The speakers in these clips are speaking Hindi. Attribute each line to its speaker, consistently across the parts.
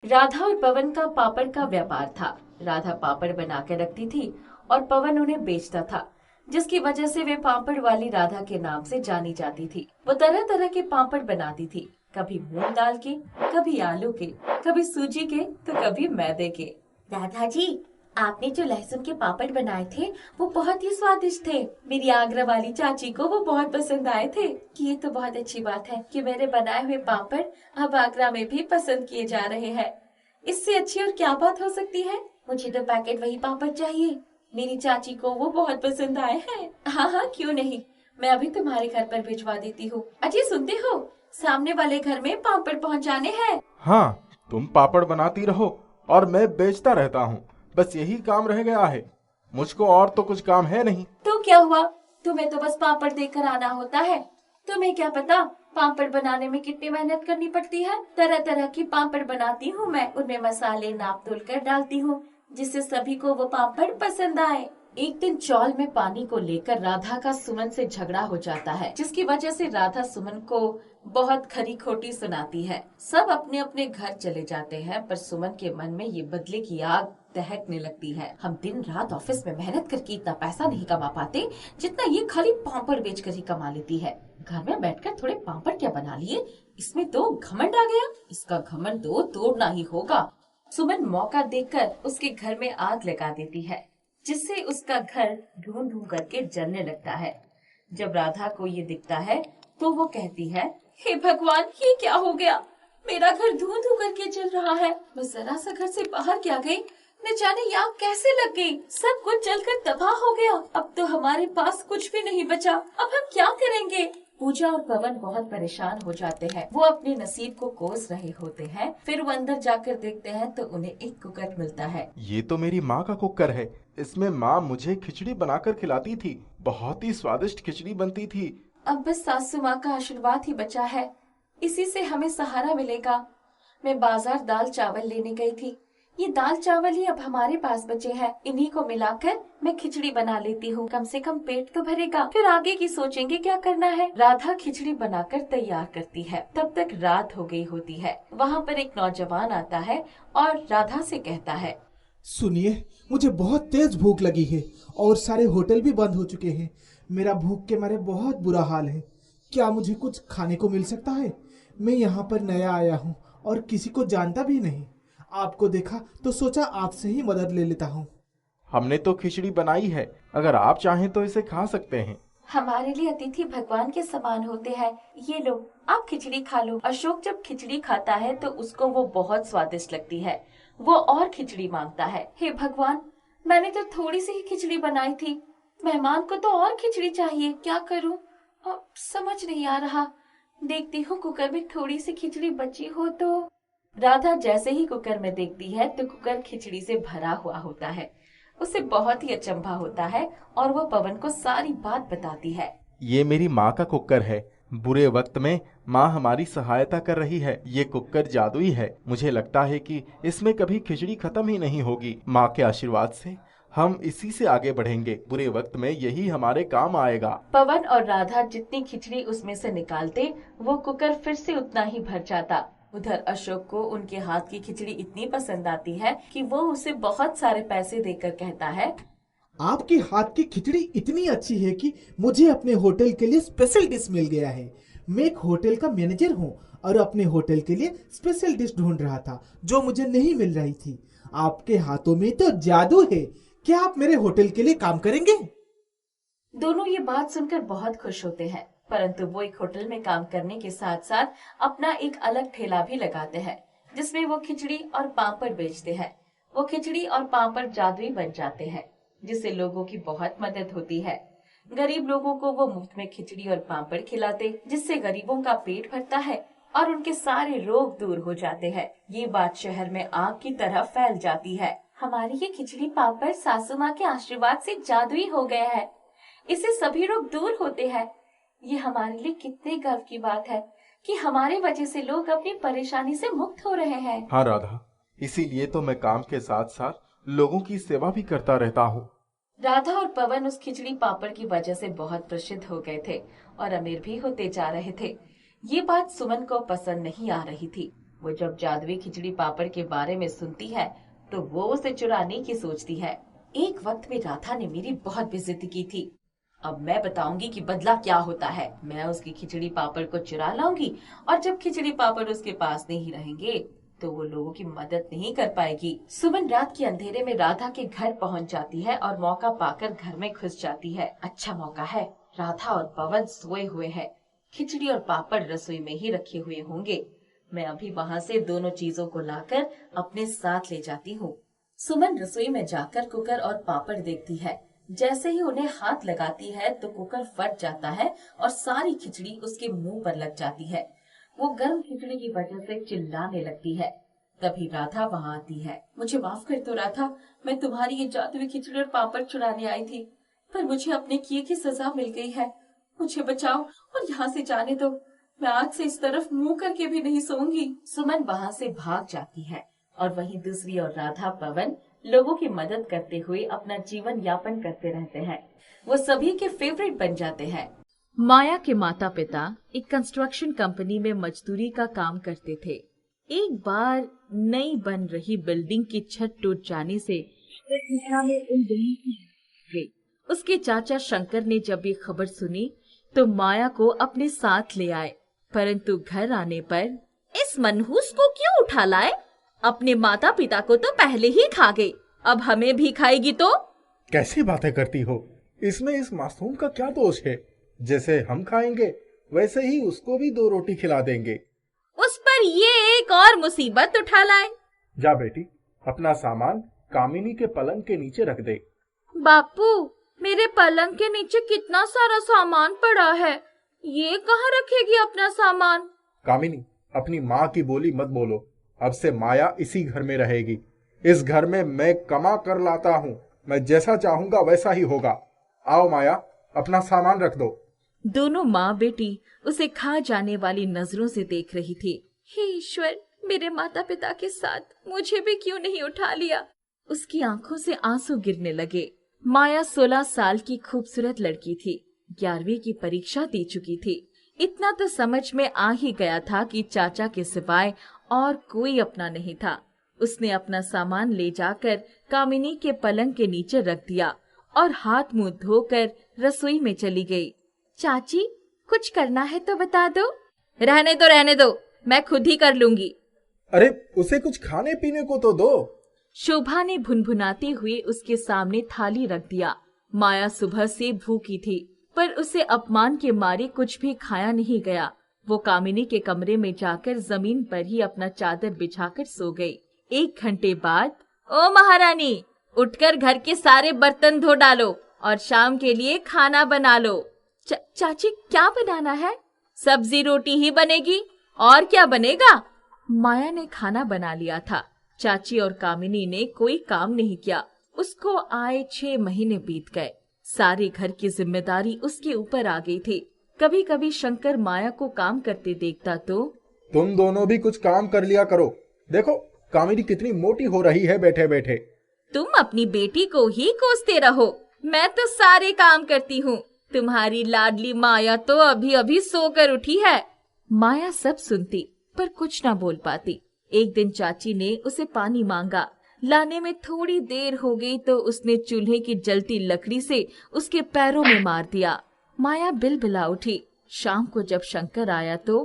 Speaker 1: राधा और पवन का पापड़ का व्यापार था। राधा पापड़ बना कर रखती थी और पवन उन्हें बेचता था, जिसकी वजह से वे पापड़ वाली राधा के नाम से जानी जाती थी। वो तरह तरह के पापड़ बनाती थी, कभी मूंग दाल के, कभी आलू के, कभी सूजी के, तो कभी मैदे के। राधा जी, आपने जो लहसुन के पापड़ बनाए थे वो बहुत ही स्वादिष्ट थे। मेरी आगरा वाली चाची को वो बहुत पसंद आए थे। ये तो बहुत अच्छी बात है कि मेरे बनाए हुए पापड़ अब आगरा में भी पसंद किए जा रहे हैं। इससे अच्छी और क्या बात हो सकती है। मुझे तो पैकेट वही पापड़ चाहिए। मेरी चाची को वो बहुत पसंद आए हैं। हाँ हाँ, क्यों नहीं, मैं अभी तुम्हारे घर पर भिजवा देती हूँ। अजय, सुनते हो, सामने वाले घर में पापड़ पहुँचाने हैं।
Speaker 2: हाँ, तुम पापड़ बनाती रहो और मैं बेचता रहता हूँ। बस यही काम रह गया है। मुझको और तो कुछ काम है नहीं।
Speaker 1: तो क्या हुआ, तुम्हें तो बस पापड़ देकर आना होता है। तुम्हें क्या पता पापड़ बनाने में कितनी मेहनत करनी पड़ती है। तरह तरह की पापड़ बनाती हूँ मैं, उनमें मसाले नाप तोल कर डालती हूँ, जिससे सभी को वो पापड़ पसंद आए। एक दिन चौल में पानी को लेकर राधा का सुमन से झगड़ा हो जाता है, जिसकी वजह से राधा सुमन को बहुत खरी खोटी सुनाती है। सब अपने अपने घर चले जाते हैं, पर सुमन के मन में ये बदले की आग दहकने लगती है। हम दिन रात ऑफिस में मेहनत करके इतना पैसा नहीं कमा पाते जितना ये खाली पापड़ बेचकर ही कमा लेती है। घर में बैठकर थोड़े पापड़ क्या बना लिए, इसमें तो घमंड आ गया। इसका घमंड तो तोड़ना ही होगा। सुमन मौका देखकर उसके घर में आग लगा देती है, जिससे उसका घर ढूंढ ढूंढ करके जलने लगता है। जब राधा को ये दिखता है तो वो कहती है, हे भगवान, ये क्या हो गया। मेरा घर धुआं धुआं करके जल रहा है। मैं जरा सा घर से बाहर क्या गई, न जाने ये आग कैसे लग गई। सब कुछ जलकर तबाह हो गया। अब तो हमारे पास कुछ भी नहीं बचा। अब हम क्या करेंगे। पूजा और पवन बहुत परेशान हो जाते हैं। वो अपने नसीब को कोस रहे होते हैं। फिर वो अंदर जाकर देखते हैं तो उन्हें एक कुकर मिलता है।
Speaker 2: ये तो मेरी माँ का कुकर है। इसमें माँ मुझे खिचड़ी बनाकर खिलाती थी। बहुत ही स्वादिष्ट खिचड़ी बनती थी।
Speaker 1: अब बस सासू माँ का आशीर्वाद ही बचा है, इसी से हमें सहारा मिलेगा। मैं बाजार दाल चावल लेने गई थी। ये दाल चावल ही अब हमारे पास बचे हैं। इन्हीं को मिलाकर मैं खिचड़ी बना लेती हूँ। कम से कम पेट तो भरेगा, फिर आगे की सोचेंगे क्या करना है। राधा खिचड़ी बनाकर तैयार करती है। तब तक रात हो गई होती है। वहाँ पर एक नौजवान आता है और राधा से कहता है,
Speaker 3: सुनिए, मुझे बहुत तेज भूख लगी है और सारे होटल भी बंद हो चुके हैं। मेरा भूख के मारे बहुत बुरा हाल है। क्या मुझे कुछ खाने को मिल सकता है? मैं यहाँ पर नया आया हूँ और किसी को जानता भी नहीं। आपको देखा तो सोचा आपसे ही मदद ले लेता हूँ।
Speaker 2: हमने तो खिचड़ी बनाई है, अगर आप चाहें तो इसे खा सकते हैं।
Speaker 1: हमारे लिए अतिथि भगवान के समान होते हैं। ये लो, आप खिचड़ी खा लो। अशोक जब खिचड़ी खाता है तो उसको वो बहुत स्वादिष्ट लगती है। वो और खिचड़ी मांगता है। हे भगवान, मैंने तो थोड़ी सी ही खिचड़ी बनाई थी। मेहमान को तो और खिचड़ी चाहिए। क्या करूं? समझ नहीं आ रहा। देखती हूँ कुकर में थोड़ी सी खिचड़ी बची हो तो। राधा जैसे ही कुकर में देखती है तो कुकर खिचड़ी से भरा हुआ होता है। उसे बहुत ही अचंभा होता है और वो पवन को सारी बात बताती है।
Speaker 2: ये मेरी माँ का कुकर है। बुरे वक्त में माँ हमारी सहायता कर रही है। ये कुकर जादुई है। मुझे लगता है कि इसमें कभी खिचड़ी खत्म ही नहीं होगी। माँ के आशीर्वाद से हम इसी से आगे बढ़ेंगे। बुरे वक्त में यही हमारे काम आएगा।
Speaker 1: पवन और राधा जितनी खिचड़ी उसमें से निकालते, वो कुकर फिर से उतना ही भर जाता। उधर अशोक को उनके हाथ की खिचड़ी इतनी पसंद आती है कि वो उसे बहुत सारे पैसे देकर कहता है,
Speaker 3: आपके हाथ की खिचड़ी इतनी अच्छी है कि मुझे अपने होटल के लिए स्पेशल डिश मिल गया है। मैं एक होटल का मैनेजर हूँ और अपने होटल के लिए स्पेशल डिश ढूंढ रहा था जो मुझे नहीं मिल रही थी। आपके हाथों में तो जादू है। क्या आप मेरे होटल के लिए काम करेंगे?
Speaker 1: दोनों ये बात सुनकर बहुत खुश होते हैं, परंतु वो एक होटल में काम करने के साथ साथ अपना एक अलग ठेला भी लगाते हैं, जिसमें वो खिचड़ी और पापड़ बेचते हैं। वो खिचड़ी और पापड़ जादुई बन जाते हैं, जिससे लोगों की बहुत मदद होती है। गरीब लोगों को वो मुफ्त में खिचड़ी और पापड़ खिलाते, जिससे गरीबों का पेट भरता है और उनके सारे रोग दूर हो जाते हैं। ये बात शहर में आग की तरह फैल जाती है। हमारी ये खिचड़ी पापड़ सासू माँ के आशीर्वाद से जादुई हो गया है। इससे सभी रोग दूर होते हैं। ये हमारे लिए कितने गर्व की बात है कि हमारे वजह से लोग अपनी परेशानी से मुक्त हो रहे हैं।
Speaker 2: हाँ राधा, इसीलिए तो मैं काम के साथ साथ लोगों की सेवा भी करता रहता हूँ।
Speaker 1: राधा और पवन उस खिचड़ी पापड़ की वजह से बहुत प्रसिद्ध हो गए थे और अमीर भी होते जा रहे थे। ये बात सुमन को पसंद नहीं आ रही थी। वो जब जादुई खिचड़ी पापड़ के बारे में सुनती है तो वो उसे चुराने की सोचती है। एक वक्त में राधा ने मेरी बहुत बेइज्जती की थी। अब मैं बताऊंगी कि बदला क्या होता है। मैं उसकी खिचड़ी पापड़ को चुरा लाऊंगी और जब खिचड़ी पापड़ उसके पास नहीं रहेंगे तो वो लोगों की मदद नहीं कर पाएगी। सुमन रात के अंधेरे में राधा के घर पहुंच जाती है और मौका पाकर घर में घुस जाती है। अच्छा मौका है, राधा और पवन सोए हुए हैं। खिचड़ी और पापड़ रसोई में ही रखे हुए होंगे। मैं अभी वहाँ से दोनों चीजों को लाकर अपने साथ ले जाती हूँ। सुमन रसोई में जाकर कुकर और पापड़ देखती है। जैसे ही उन्हें हाथ लगाती है तो कुकर फट जाता है और सारी खिचड़ी उसके मुंह पर लग जाती है। वो गर्म खिचड़ी की वजह से चिल्लाने लगती है। तभी राधा वहाँ आती है। मुझे माफ कर दो राधा, मैं तुम्हारी ये जादुई खिचड़ी और पापड़ चुराने आई थी, पर मुझे अपने किए की सजा मिल गई है। मुझे बचाओ और यहाँ से जाने दो। मैं आज से इस तरफ मुंह करके भी नहीं सोऊंगी। सुमन वहाँ से भाग जाती है और वहीं दूसरी ओर राधा पवन लोगों की मदद करते हुए अपना जीवन यापन करते रहते हैं। वो सभी के फेवरेट बन जाते हैं। माया के माता पिता एक कंस्ट्रक्शन कंपनी में मजदूरी का काम करते थे। एक बार नई बन रही बिल्डिंग की छत टूट जाने से उसके चाचा शंकर ने जब ये खबर सुनी तो माया को अपने साथ ले आए, परंतु घर आने पर इस मनहूस को क्यों उठा लाए? अपने माता पिता को तो पहले ही खा गई, अब हमें भी खाएगी तो?
Speaker 2: कैसी बातें करती हो? इसमें इस मासूम का क्या दोष है? जैसे हम खाएंगे वैसे ही उसको भी 2 रोटी खिला देंगे।
Speaker 1: उस पर ये एक और मुसीबत उठा लाए।
Speaker 2: जा बेटी, अपना सामान कामिनी के पलंग के नीचे रख दे।
Speaker 1: बापू, मेरे पलंग के नीचे कितना सारा सामान पड़ा है, ये कहाँ रखेगी अपना सामान?
Speaker 2: कामिनी, अपनी माँ की बोली मत बोलो। अब से माया इसी घर में रहेगी। इस घर में मैं कमा कर लाता हूँ, मैं जैसा चाहूंगा वैसा ही होगा। आओ माया, अपना सामान रख दो।
Speaker 1: दोनों माँ बेटी उसे खा जाने वाली नजरों से देख रही थी। हे ईश्वर, मेरे माता पिता के साथ मुझे भी क्यों नहीं उठा लिया? उसकी आंखों से आंसू गिरने लगे। माया 16 साल की खूबसूरत लड़की थी। 11वीं की परीक्षा दे चुकी थी। इतना तो समझ में आ ही गया था कि चाचा के सिवाय और कोई अपना नहीं था। उसने अपना सामान ले जाकर कामिनी के पलंग के नीचे रख दिया और हाथ मुंह धोकर रसोई में चली गई। चाची, कुछ करना है तो बता दो। रहने दो, मैं खुद ही कर लूंगी।
Speaker 2: अरे, उसे कुछ खाने पीने को तो दो।
Speaker 1: शोभा ने भुनभुनाते हुए उसके सामने थाली रख दिया। माया सुबह से भूखी थी, पर उसे अपमान के मारे कुछ भी खाया नहीं गया। वो कामिनी के कमरे में जाकर जमीन पर ही अपना चादर बिछाकर सो गई। 1 घंटे बाद, ओ महारानी, उठकर घर के सारे बर्तन धो डालो और शाम के लिए खाना बना लो। चाची, क्या बनाना है? सब्जी रोटी ही बनेगी, और क्या बनेगा? माया ने खाना बना लिया था। चाची और कामिनी ने कोई काम नहीं किया। उसको आए 6 महीने बीत गए। सारे घर की जिम्मेदारी उसके ऊपर आ गई थी। कभी कभी शंकर माया को काम करते देखता तो,
Speaker 2: तुम दोनों भी कुछ काम कर लिया करो। देखो कामिनी कितनी मोटी हो रही है बैठे बैठे।
Speaker 1: तुम अपनी बेटी को ही कोसते रहो, मैं तो सारे काम करती हूँ। तुम्हारी लाडली माया तो अभी अभी सोकर उठी है। माया सब सुनती पर कुछ ना बोल पाती। एक दिन चाची ने उसे पानी मांगा। लाने में थोड़ी देर हो गई तो उसने चूल्हे की जलती लकड़ी से उसके पैरों में मार दिया। माया बिलबिला उठी। शाम को जब शंकर आया तो,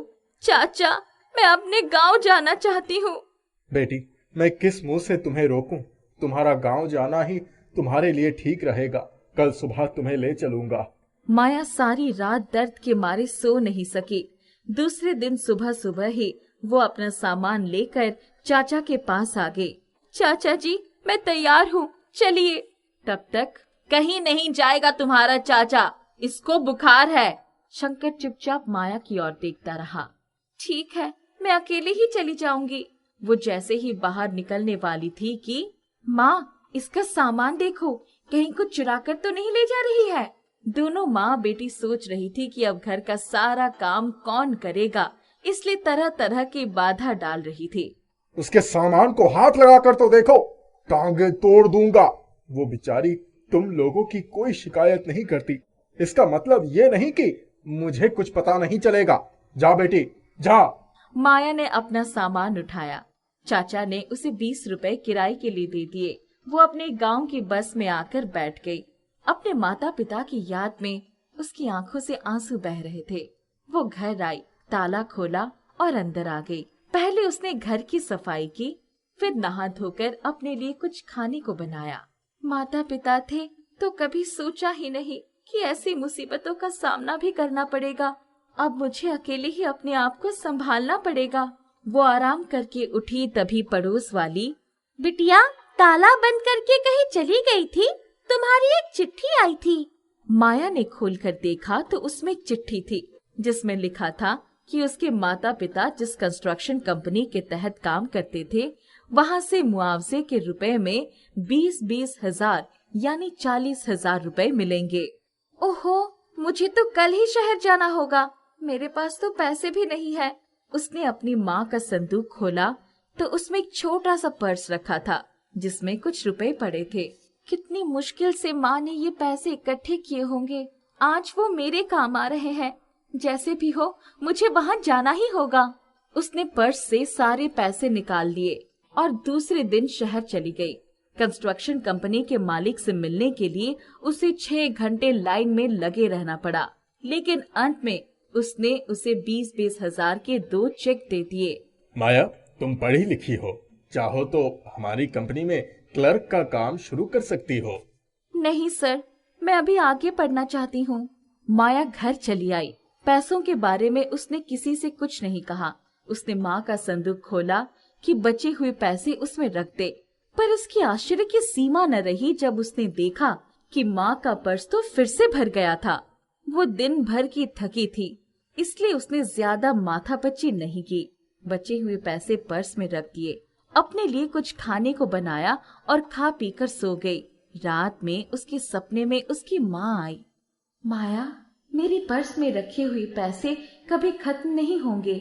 Speaker 1: चाचा, मैं अपने गांव जाना चाहती हूँ।
Speaker 2: बेटी, मैं किस मुंह से तुम्हें रोकूं? तुम्हारा गांव जाना ही तुम्हारे लिए ठीक रहेगा। कल सुबह तुम्हें ले चलूंगा।
Speaker 1: माया सारी रात दर्द के मारे सो नहीं सकी। दूसरे दिन सुबह सुबह ही वो अपना सामान लेकर चाचा के पास आ गई। चाचा जी, मैं तैयार हूँ, चलिए। तब तक, कहीं नहीं जाएगा तुम्हारा चाचा, इसको बुखार है। शंकर चुपचाप माया की ओर देखता रहा। ठीक है, मैं अकेले ही चली जाऊंगी। वो जैसे ही बाहर निकलने वाली थी कि, माँ, इसका सामान देखो, कहीं कुछ चुरा कर तो नहीं ले जा रही है। दोनों माँ बेटी सोच रही थी कि अब घर का सारा काम कौन करेगा, इसलिए तरह तरह की बाधा डाल रही थी।
Speaker 2: उसके सामान को हाथ लगाकर तो देखो, टांगे तोड़ दूंगा। वो बेचारी तुम लोगों की कोई शिकायत नहीं करती। इसका मतलब ये नहीं कि मुझे कुछ पता नहीं चलेगा। जा बेटी, जा।
Speaker 1: माया ने अपना सामान उठाया। चाचा ने उसे 20 रुपए किराए के लिए दे दिए। वो अपने गांव की बस में आकर बैठ गई। अपने माता पिता की याद में उसकी आंखों से आंसू बह रहे थे। वो घर आई, ताला खोला और अंदर आ गई। पहले उसने घर की सफाई की, फिर नहा धोकर अपने लिए कुछ खाने को बनाया। माता पिता थे तो कभी सोचा ही नहीं कि ऐसी मुसीबतों का सामना भी करना पड़ेगा। अब मुझे अकेले ही अपने आप को संभालना पड़ेगा। वो आराम करके उठी तभी पड़ोस वाली, बिटिया ताला बंद करके कहीं चली गई थी? तुम्हारी एक चिट्ठी आई थी। माया ने खोलकर देखा तो उसमें एक चिट्ठी थी जिसमें लिखा था कि उसके माता पिता जिस कंस्ट्रक्शन कंपनी के तहत काम करते थे वहां से मुआवजे के रुपए में 20-20 हजार यानी 40,000 रुपए मिलेंगे। ओहो, मुझे तो कल ही शहर जाना होगा। मेरे पास तो पैसे भी नहीं है। उसने अपनी माँ का संदूक खोला तो उसमें एक छोटा सा पर्स रखा था जिसमें कुछ रुपए पड़े थे। कितनी मुश्किल से माँ ने ये पैसे इकट्ठे किए होंगे। आज वो मेरे काम आ रहे हैं। जैसे भी हो मुझे वहाँ जाना ही होगा। उसने पर्स से सारे पैसे निकाल लिए और दूसरे दिन शहर चली गई। कंस्ट्रक्शन कंपनी के मालिक से मिलने के लिए उसे 6 घंटे लाइन में लगे रहना पड़ा, लेकिन अंत में उसने उसे 20-20 हजार के 2 चेक दे दिए।
Speaker 2: माया, तुम पढ़ी लिखी हो, चाहो तो हमारी कंपनी में क्लर्क का काम शुरू कर सकती हो।
Speaker 1: नहीं सर, मैं अभी आगे पढ़ना चाहती हूँ। माया घर चली आई। पैसों के बारे में उसने किसी से कुछ नहीं कहा। उसने माँ का संदूक खोला कि बचे हुए पैसे उसमें रख दे, पर उसकी आश्चर्य की सीमा न रही जब उसने देखा कि माँ का पर्स तो फिर से भर गया था। वो दिन भर की थकी थी, इसलिए उसने ज्यादा माथापच्ची नहीं की। बचे हुए पैसे पर्स में रख दिए, अपने लिए कुछ खाने को बनाया और खा पीकर सो गई। रात में उसके सपने में उसकी माँ आई। माया, मेरी पर्स में रखे हुए पैसे कभी खत्म नहीं होंगे।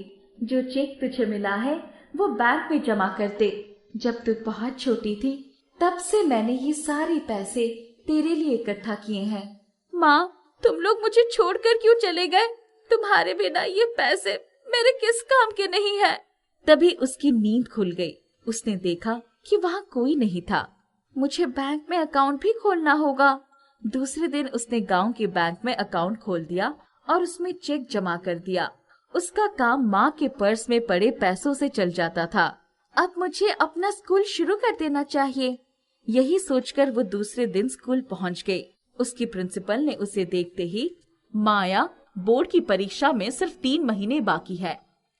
Speaker 1: जो चेक तुझे मिला है वो बैंक में जमा कर दे। जब तू बहुत छोटी थी तब से मैंने ये सारे पैसे तेरे लिए इकट्ठा किए हैं। माँ, तुम लोग मुझे छोड़कर क्यों चले गए? तुम्हारे बिना ये पैसे मेरे किस काम के नहीं है। तभी उसकी नींद खुल गई। उसने देखा कि वहाँ कोई नहीं था। मुझे बैंक में अकाउंट भी खोलना होगा। दूसरे दिन उसने गांव के बैंक में अकाउंट खोल दिया और उसमें चेक जमा कर दिया। उसका काम माँ के पर्स में पड़े पैसों से चल जाता था। अब मुझे अपना स्कूल शुरू कर देना चाहिए। यही सोचकर वो दूसरे दिन स्कूल पहुँच गई। उसकी प्रिंसिपल ने उसे देखते ही, माया, बोर्ड की परीक्षा में सिर्फ 3 महीने बाकी है।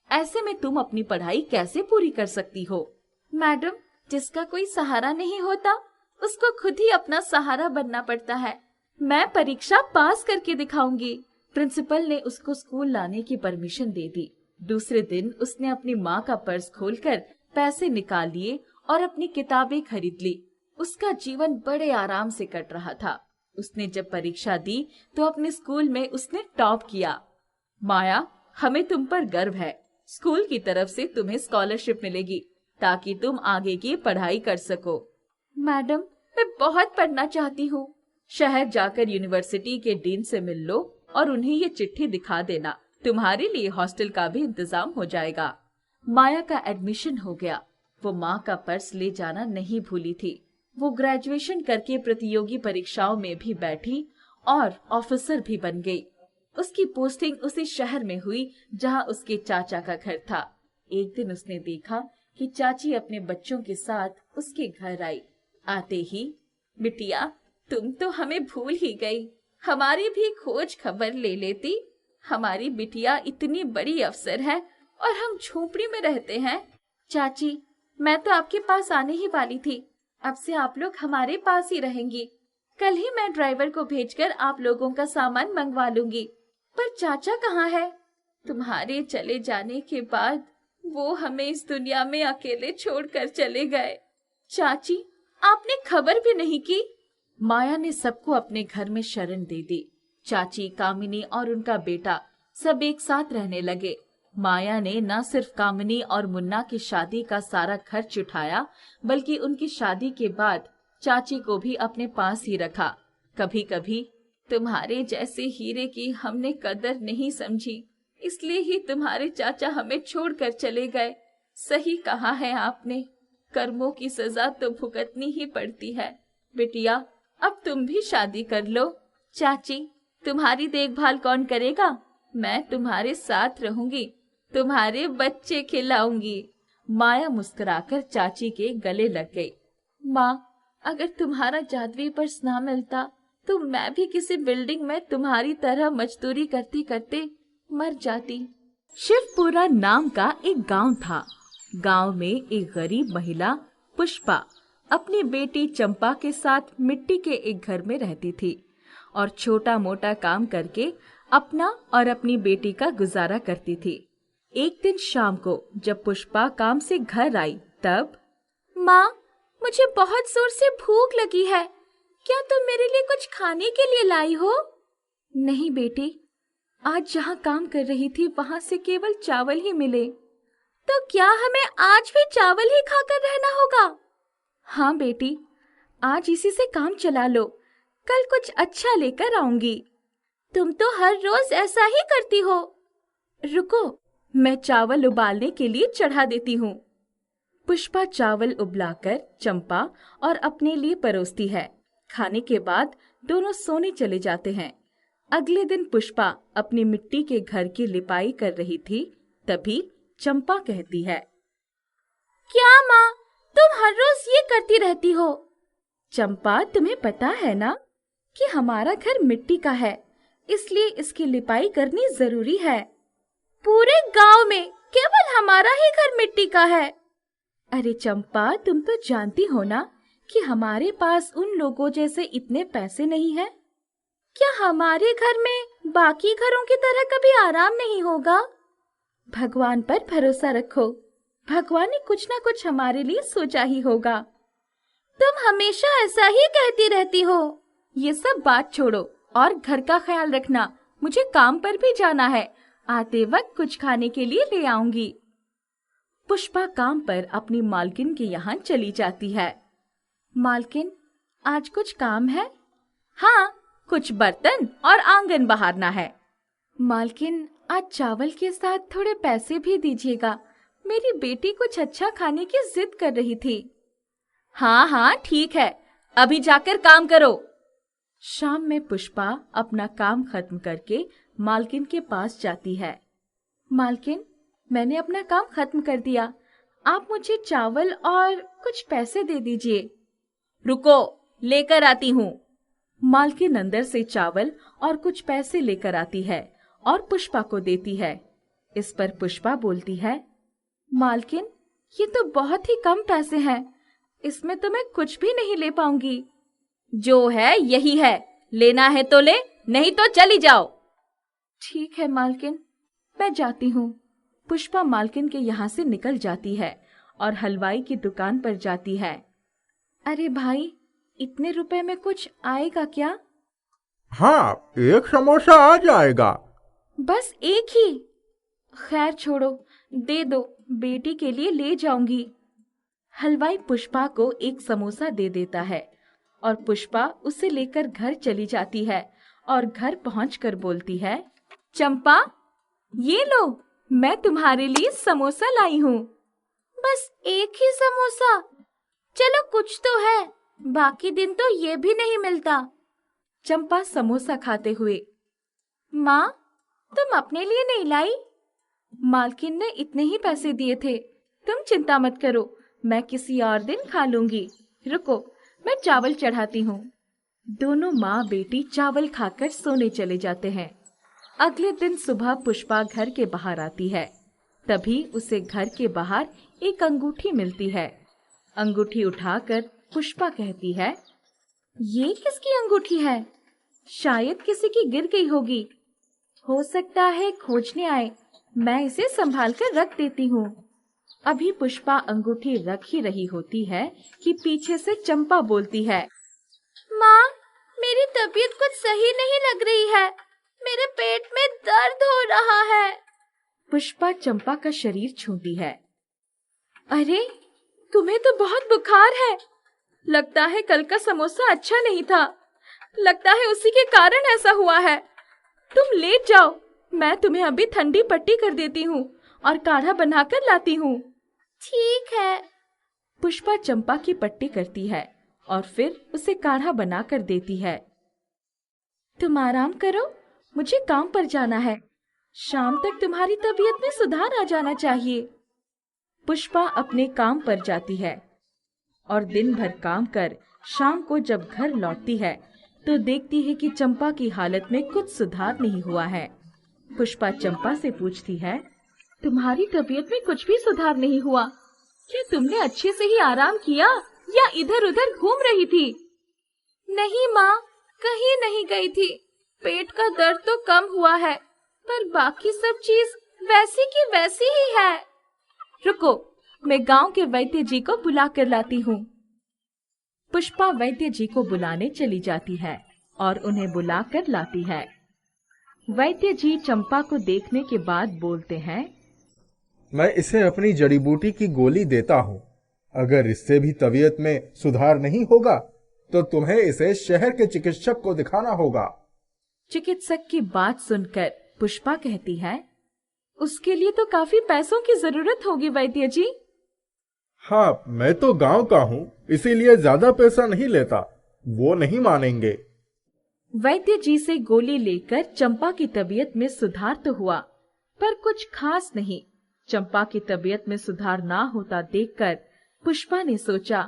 Speaker 1: ऐसे में तुम अपनी पढ़ाई कैसे पूरी कर सकती हो? मैडम, जिसका कोई सहारा नहीं होता उसको खुद ही अपना सहारा बनना पड़ता है। मैं परीक्षा पास करके दिखाऊंगी। प्रिंसिपल ने उसको स्कूल लाने की परमिशन दे दी। दूसरे दिन उसने अपनी माँ का पर्स खोलकर पैसे निकाल लिए और अपनी किताबें खरीद ली। उसका जीवन बड़े आराम से कट रहा था। उसने जब परीक्षा दी तो अपने स्कूल में उसने टॉप किया। माया, हमें तुम पर गर्व है। स्कूल की तरफ से तुम्हें स्कॉलरशिप मिलेगी ताकि तुम आगे की पढ़ाई कर सको। मैडम, मैं बहुत पढ़ना चाहती हूँ। शहर जाकर यूनिवर्सिटी के डीन से मिल लो और उन्हें ये चिट्ठी दिखा देना। तुम्हारे लिए हॉस्टल का भी इंतजाम हो जाएगा। माया का एडमिशन हो गया। वो माँ का पर्स ले जाना नहीं भूली थी। वो ग्रेजुएशन करके प्रतियोगी परीक्षाओं में भी बैठी और ऑफिसर भी बन गई। उसकी पोस्टिंग उसी शहर में हुई जहाँ उसके चाचा का घर था। एक दिन उसने देखा कि चाची अपने बच्चों के साथ उसके घर आई। आते ही, बिटिया, तुम तो हमें भूल ही गई। हमारी भी खोज खबर ले लेती। हमारी बिटिया इतनी बड़ी अफसर है और हम झोपड़ी में रहते हैं। चाची, मैं तो आपके पास आने ही वाली थी। अब से आप लोग हमारे पास ही रहेंगी। कल ही मैं ड्राइवर को भेजकर आप लोगों का सामान मंगवा लूंगी। पर चाचा कहाँ है? तुम्हारे चले जाने के बाद वो हमें इस दुनिया में अकेले छोड़कर चले गए। चाची, आपने खबर भी नहीं की। माया ने सबको अपने घर में शरण दे दी। चाची, कामिनी और उनका बेटा सब एक साथ रहने लगे। माया ने न सिर्फ कामिनी और मुन्ना की शादी का सारा खर्च उठाया, बल्कि उनकी शादी के बाद चाची को भी अपने पास ही रखा। कभी कभी तुम्हारे जैसे हीरे की हमने कदर नहीं समझी, इसलिए ही तुम्हारे चाचा हमें छोड़कर चले गए। सही कहा है आपने, कर्मों की सजा तो भुगतनी ही पड़ती है। बिटिया, अब तुम भी शादी कर लो। चाची, तुम्हारी देखभाल कौन करेगा? मैं तुम्हारे साथ रहूंगी, तुम्हारे बच्चे खिलाऊंगी। माया मुस्कुराकर चाची के गले लग गई। माँ, अगर तुम्हारा जादुई पर्स ना मिलता तो मैं भी किसी बिल्डिंग में तुम्हारी तरह मजदूरी करते करते मर जाती। शिवपुरा नाम का एक गांव था। गांव में एक गरीब महिला पुष्पा अपनी बेटी चंपा के साथ मिट्टी के एक घर में रहती थी और छोटा मोटा काम करके अपना और अपनी बेटी का गुजारा करती थी। एक दिन शाम को जब पुष्पा काम से घर आई तब, माँ, मुझे बहुत जोर से भूख लगी है, क्या तुम मेरे लिए कुछ खाने के लिए लाई हो? नहीं बेटी, आज जहाँ काम कर रही थी वहाँ से केवल चावल ही मिले। तो क्या हमें आज भी चावल ही खाकर रहना होगा? हाँ बेटी, आज इसी से काम चला लो, कल कुछ अच्छा लेकर आऊंगी। तुम तो हर रोज ऐसा ही करती हो। रुको, मैं चावल उबालने के लिए चढ़ा देती हूँ। पुष्पा चावल उबलाकर चंपा और अपने लिए परोसती है। खाने के बाद दोनों सोने चले जाते हैं। अगले दिन पुष्पा अपनी मिट्टी के घर की लिपाई कर रही थी, तभी चंपा कहती है, क्या माँ, तुम हर रोज ये करती रहती हो? चंपा, तुम्हें पता है ना कि हमारा घर मिट्टी का है, इसलिए इसकी लिपाई करनी जरूरी है। पूरे गांव में केवल हमारा ही घर मिट्टी का है। अरे चंपा, तुम तो जानती हो ना कि हमारे पास उन लोगों जैसे इतने पैसे नहीं है। क्या हमारे घर में बाकी घरों की तरह कभी आराम नहीं होगा? भगवान पर भरोसा रखो, भगवान ने कुछ ना कुछ हमारे लिए सोचा ही होगा। तुम हमेशा ऐसा ही कहती रहती हो। ये सब बात छोड़ो और घर का ख्याल रखना, मुझे काम पर भी जाना है। आते वक्त कुछ खाने के लिए ले आऊंगी। पुष्पा काम पर अपनी मालकिन के यहाँ चली जाती है। मालकिन, आज कुछ काम है? हाँ, कुछ बर्तन और आंगन बहारना है। मालकिन, आज चावल के साथ थोड़े पैसे भी दीजिएगा, मेरी बेटी कुछ अच्छा खाने की जिद कर रही थी। हाँ हाँ ठीक है, अभी जाकर काम करो। शाम में पुष्पा अपना काम खत्म करके मालकिन के पास जाती है। मालकिन, मैंने अपना काम खत्म कर दिया, आप मुझे चावल और कुछ पैसे दे दीजिए। रुको, लेकर आती हूँ। मालकिन अंदर से चावल और कुछ पैसे लेकर आती है और पुष्पा को देती है। इस पर पुष्पा बोलती है, मालकिन, ये तो बहुत ही कम पैसे हैं, इसमें तो मैं कुछ भी नहीं ले पाऊंगी। जो है यही है, लेना है तो ले, नहीं तो चली जाओ। ठीक है मालकिन, मैं जाती हूँ। पुष्पा मालकिन के यहाँ से निकल जाती है और हलवाई की दुकान पर जाती है। अरे भाई, इतने रुपए में कुछ आएगा क्या?
Speaker 4: हाँ, एक समोसा आ जाएगा।
Speaker 1: बस एक ही? खैर छोड़ो, दे दो, बेटी के लिए ले जाऊंगी। हलवाई पुष्पा को एक समोसा दे देता है और पुष्पा उसे लेकर घर चली जाती है और घर पहुंचकर बोलती है, चंपा, ये लो, मैं तुम्हारे लिए समोसा लाई हूँ। बस एक ही समोसा? चलो कुछ तो है, बाकी दिन तो ये भी नहीं मिलता। चंपा समोसा खाते हुए, माँ, तुम अपने लिए नहीं लाई? मालकिन ने इतने ही पैसे दिए थे, तुम चिंता मत करो, मैं किसी और दिन खा लूंगी। रुको, मैं चावल चढ़ाती हूँ। दोनों माँ बेटी चावल खाकर सोने चले जाते हैं। अगले दिन सुबह पुष्पा घर के बाहर आती है, तभी उसे घर के बाहर एक अंगूठी मिलती है। अंगूठी उठाकर पुष्पा कहती है, ये किसकी अंगूठी है? शायद किसी की गिर गई होगी, हो सकता है खोजने आए, मैं इसे संभाल कर रख देती हूँ। अभी पुष्पा अंगूठी रख ही रही होती है कि पीछे से चंपा बोलती है, माँ, मेरी तबीयत कुछ सही नहीं लग रही है, मेरे पेट में दर्द हो रहा है। पुष्पा चंपा का शरीर छूती है। अरे, तुम्हें तो बहुत बुखार है, लगता है कल का समोसा अच्छा नहीं था, लगता है उसी के कारण ऐसा हुआ है। तुम लेट जाओ, मैं तुम्हें अभी ठंडी पट्टी कर देती हूँ और काढ़ा बनाकर लाती हूँ। ठीक है। पुष्पा चंपा की पट्टी करती है और फिर उसे काढ़ा बनाकर देती है। तुम आराम करो, मुझे काम पर जाना है। शाम तक तुम्हारी तबीयत में सुधार आ जाना चाहिए। पुष्पा अपने काम पर जाती है और दिन भर काम कर शाम को जब घर लौटती है तो देखती है कि चंपा की हालत में कुछ सुधार नहीं हुआ है। पुष्पा चंपा से पूछती है, तुम्हारी तबीयत में कुछ भी सुधार नहीं हुआ? क्या तुमने अच्छे से ही आराम किया या इधर उधर घूम रही थी? नहीं माँ, कहीं नहीं गई थी। पेट का दर्द तो कम हुआ है, पर बाकी सब चीज वैसी की वैसी ही है। रुको, मैं गांव के वैद्य जी को बुला कर लाती हूँ। पुष्पा वैद्य जी को बुलाने चली जाती है और उन्हें बुला कर लाती है। वैद्य जी चंपा को देखने के बाद बोलते हैं,
Speaker 4: मैं इसे अपनी जड़ी बूटी की गोली देता हूँ। अगर इससे भी तबीयत में सुधार नहीं होगा तो तुम्हें इसे शहर के चिकित्सक को दिखाना होगा।
Speaker 1: चिकित्सक की बात सुनकर पुष्पा कहती है, उसके लिए तो काफी पैसों की जरूरत होगी वैद्य जी।
Speaker 4: हाँ, मैं तो गांव का हूँ, इसीलिए ज्यादा पैसा नहीं लेता। वो नहीं मानेंगे।
Speaker 1: वैद्य जी से गोली लेकर चंपा की तबीयत में सुधार तो हुआ, पर कुछ खास नहीं। चंपा की तबीयत में सुधार ना होता देखकर पुष्पा ने सोचा,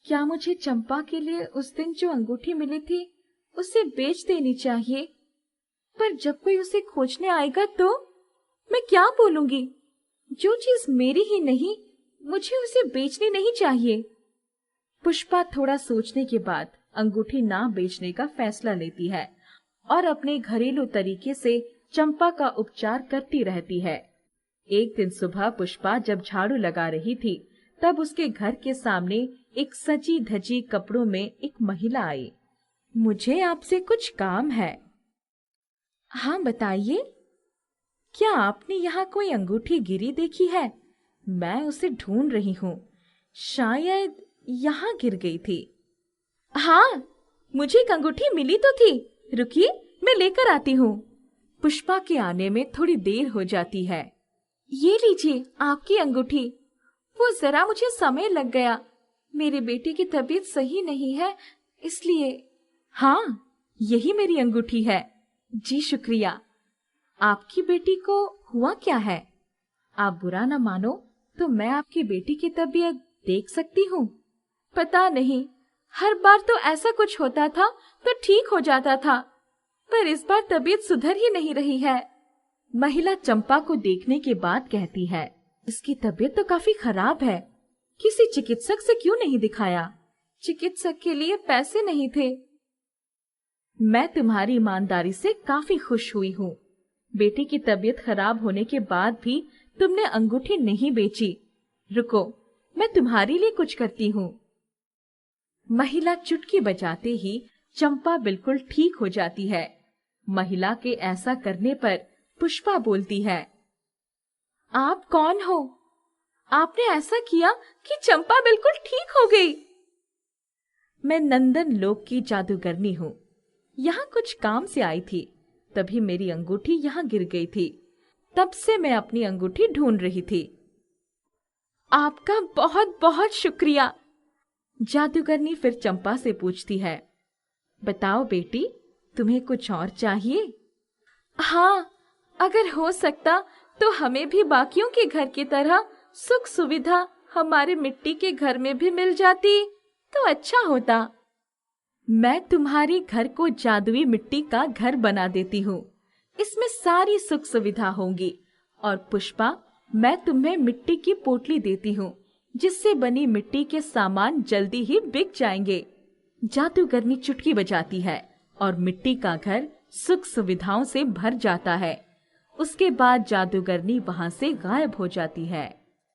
Speaker 1: क्या मुझे चंपा के लिए उस दिन जो अंगूठी मिली थी उसे बेच देनी चाहिए? पर जब कोई उसे खोजने आएगा तो मैं क्या बोलूंगी? जो चीज मेरी ही नहीं, मुझे उसे बेचनी नहीं चाहिए। पुष्पा थोड़ा सोचने के बाद अंगूठी ना बेचने का फैसला लेती है और अपने घरेलू तरीके से चंपा का उपचार करती रहती है। एक दिन सुबह पुष्पा जब झाड़ू लगा रही थी तब उसके घर के सामने एक सजी धजी कपड़ों में एक महिला आई। मुझे आपसे कुछ काम है। हाँ बताइए। क्या आपने यहाँ कोई अंगूठी गिरी देखी है? मैं उसे ढूंढ रही हूँ, शायद यहाँ गिर गई थी। हाँ, मुझे एक अंगूठी मिली तो थी। रुकिए, मैं लेकर आती हूँ। पुष्पा के आने में थोड़ी देर हो जाती है। ये लीजिए आपकी अंगूठी। वो जरा मुझे समय लग गया, मेरे बेटे की तबीयत सही नहीं है इसलिए। हाँ, यही मेरी अंगूठी है। जी शुक्रिया। आपकी बेटी को हुआ क्या है? आप बुरा न मानो तो मैं आपकी बेटी की तबीयत देख सकती हूँ? पता नहीं, हर बार तो ऐसा कुछ होता था तो ठीक हो जाता था, पर इस बार तबीयत सुधर ही नहीं रही है। महिला चंपा को देखने के बाद कहती है, इसकी तबीयत तो काफी खराब है। किसी चिकित्सक से क्यों नहीं दिखाया? चिकित्सक के लिए पैसे नहीं थे। मैं तुम्हारी ईमानदारी से काफी खुश हुई हूँ। बेटी की तबीयत खराब होने के बाद भी तुमने अंगूठी नहीं बेची। रुको, मैं तुम्हारे लिए कुछ करती हूँ। महिला चुटकी बजाते ही चंपा बिल्कुल ठीक हो जाती है। महिला के ऐसा करने पर पुष्पा बोलती है, आप कौन हो? आपने ऐसा किया कि चंपा बिल्कुल ठीक हो गई। मैं नंदन लोक की जादूगरनी हूँ। यहाँ कुछ काम से आई थी, तभी मेरी अंगूठी यहाँ गिर गई थी। तब से मैं अपनी अंगूठी ढूंढ रही थी। आपका बहुत बहुत शुक्रिया। जादूगरनी फिर चंपा से पूछती है, बताओ बेटी, तुम्हें कुछ और चाहिए? हाँ, अगर हो सकता तो हमें भी बाकियों के घर की तरह सुख सुविधा हमारे मिट्टी के घर में भी मिल जाती तो अच्छा होता। मैं तुम्हारे घर को जादुई मिट्टी का घर बना देती हूँ। इसमें सारी सुख सुविधा होंगी। और पुष्पा, मैं तुम्हें मिट्टी की पोटली देती हूँ, जिससे बनी मिट्टी के सामान जल्दी ही बिक जाएंगे। जादूगरनी चुटकी बजाती है और मिट्टी का घर सुख सुविधाओं से भर जाता है। उसके बाद जादूगरनी वहां से गायब हो जाती है।